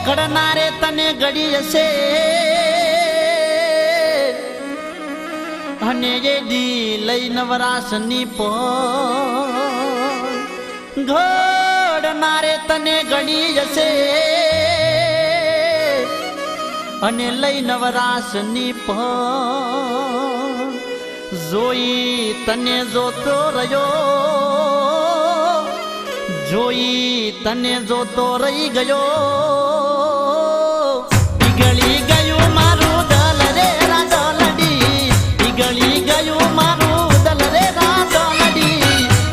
ઘડનારે તને ઘડી હશે અને એ દી લઈ નવરાશની ઘડનારે તને ઘડી જશે અને લઈ નવરાશની જોઈ તને જોતો રહ્યો જોઈ તને જોતો રહી ગયો પીગળી ગયું મારું દલ રે રાધોલડી પીગળી ગયું મારું દલ રે રાધોલડી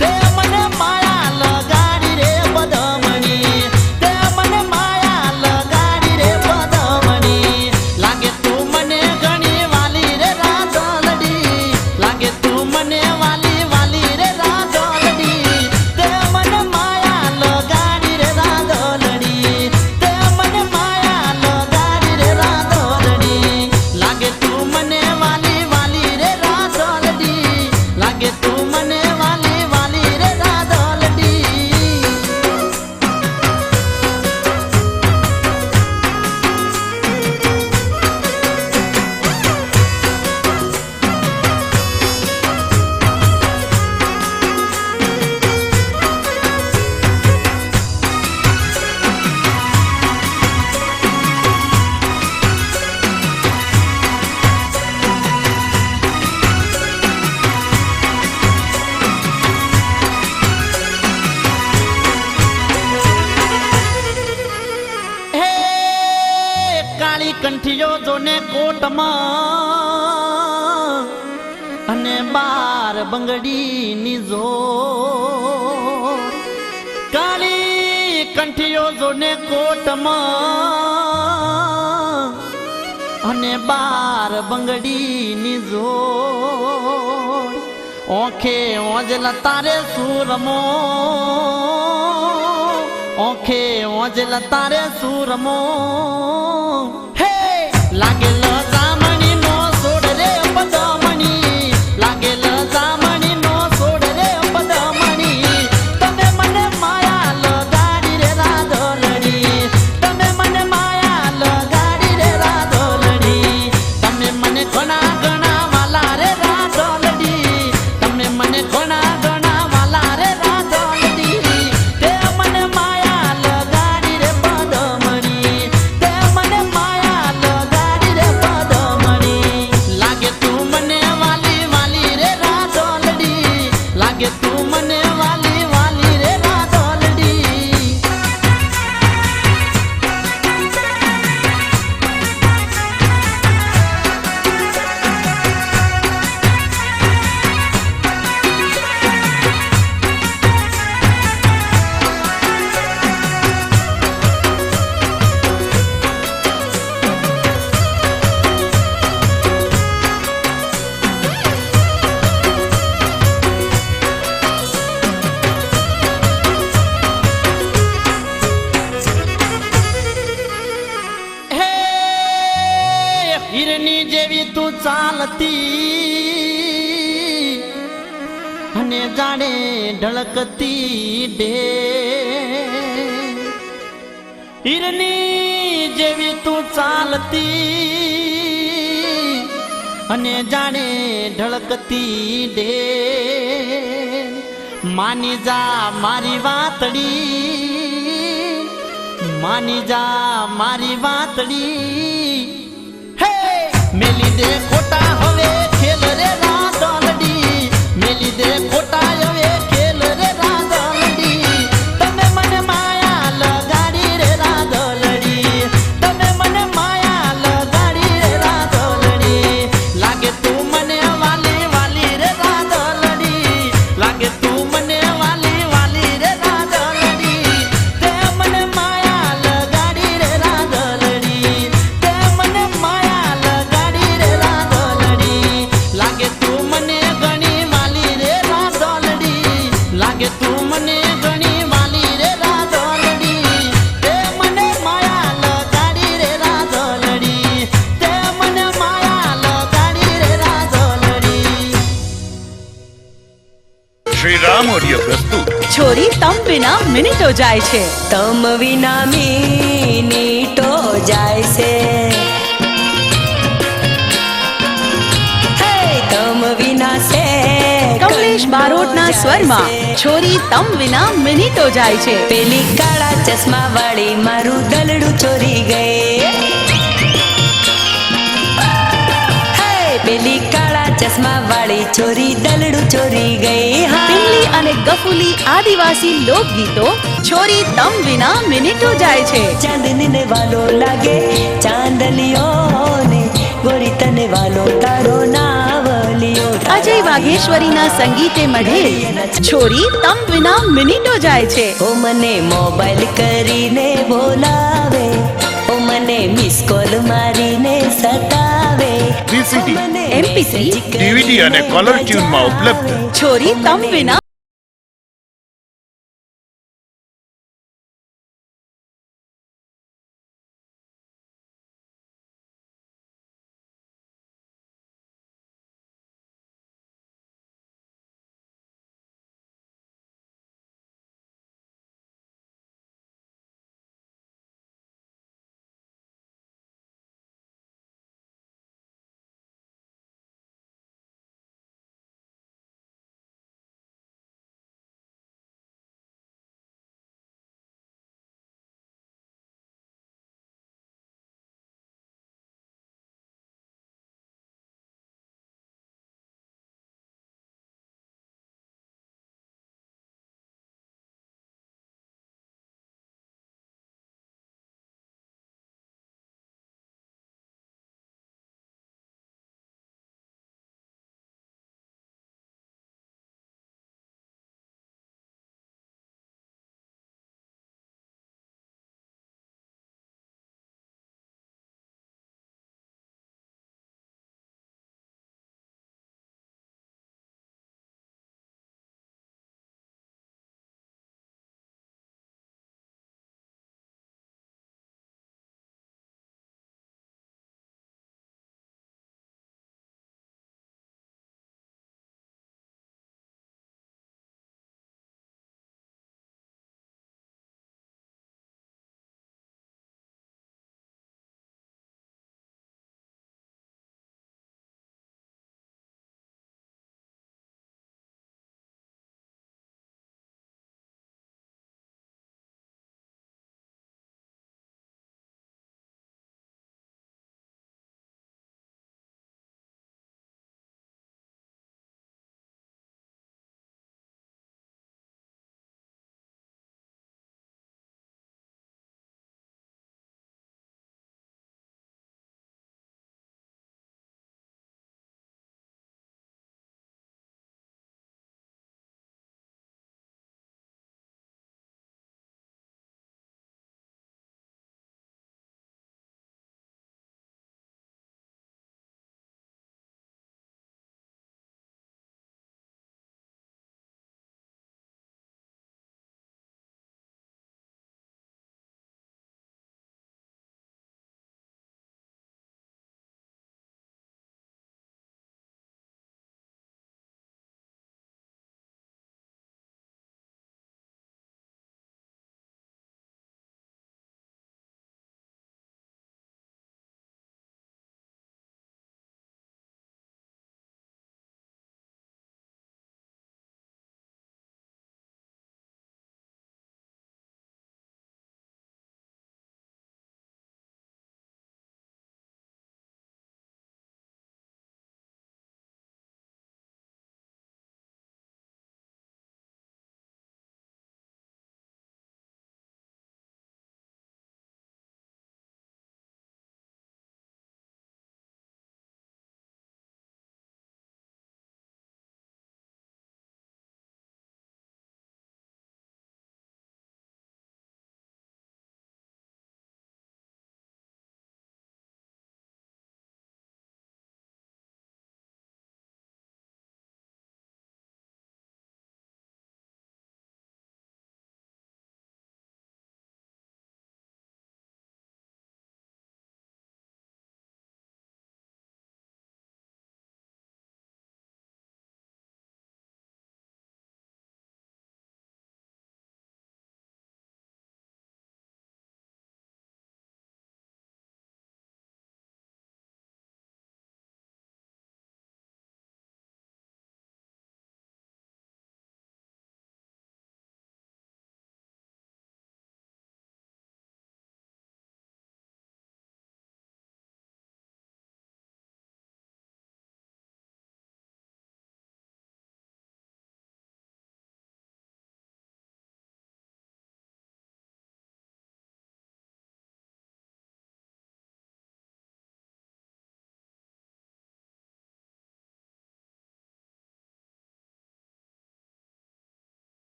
તે મને માયા લગાડી રે બદમણી તે મને માયા લગાડી રે બદમણી લાગે તું મને ઘણી વાલી રે રાધોલડી લાગે તું મને વાલી વાલી રે રાધોલડી તે મને માયા લગાડી રે રાધોલડી તે મને માયા લગાડી રે રાધોલડી લાગે તું મને વાલી વાલી રે રાધોલડી લાગે તું મને વાલી વાલી રે રાધોલડી કાળી કંઠીઓ જોને કોટમાં અને બાર બંગડીની જો કાળી કંઠીઓ જોને કોટમાં અને બાર બંગડીની જો ઓખે ઓજલા તારે સુરમો ઓખે ઓજલા તારે સુરમો હે લાગેલ જામણી નો સોડ રે પદમણી લાગેલ જામણી નો સોડ રે પદમણી તમે મને માયા લગાડી રે રાધોલડી તમે મને માયા લગાડી રે રાધોલડી તમે મને ઘણા ઘણા વાલા રે રાધોલડી તમે મને ઘણા ઘણા વાલા રે રાધોલડી તે મને માયા લગાડી રે પદમણી તે મને માયા લગાડી રે પદમણી લાગે તું મને વાલી વાલી રે રાધોલડી લાગે તું મને વાલી વાલી રે રાધોલડી હિરની જેવી તું ચાલતી અને જાણે ઢળકતી ડે હિરની જેવી તું ચાલતી અને જાણે ઢળકતી ડે માની જા મારી વાતડી માની જા મારી વાતડી મેલી દે ખોટા હવે ખેલ રે રાધોલડી મેલી દે ખોટા હવે ખેલ રે રાધોલડી તમે મને માયા લગાડી રે રાધોલડી તમે મને માયા લગાડી રે રાધોલડી લાગે તું મને વાલી વાલી રે રાધોલડી લાગે તું મને વાલી વાલી રે રાધોલડી તે મને માયા લગાડી રે રાધોલડી તે મને માયા લગાડી રે રાધોલડી ઓડિયો પ્રસ્તુત છોરી તમ વિના મિનિટો જાય છે. તમ વિના મિનિટો જાય છે. હે તમ વિના સે કમલેશ બારોટના સ્વરમાં છોરી તમ વિના મિનિટો જાય છે. પેલી કાળા ચશ્મા વાળી મારું દલડું ચોરી ગઈ. હે પેલી કાળા ચશ્મા વાળી ચોરી દલડું ચોરી ગઈ. હા પિંગલી અને ગફુલી આદિવાસી લોકગીતો છોરી તમ વિના મિનિટો જાય છે. ચાંદની ને વાલો લાગે ચાંદલિયો ને ગોરી તને વાલો તારો નાવલિયો. અજય વાઘેશ્વરીના સંગીતે મઢેલ છોરી તમ વિના મિનિટો જાય છે. ઓ મને મોબાઈલ કરીને બોલાવે, ઓ મને મિસ કોલ મારીને સતાવે. VCD, MP3, DVD અને કલર ટ્યુનમાં ઉપલબ્ધ છોરી તમ વિના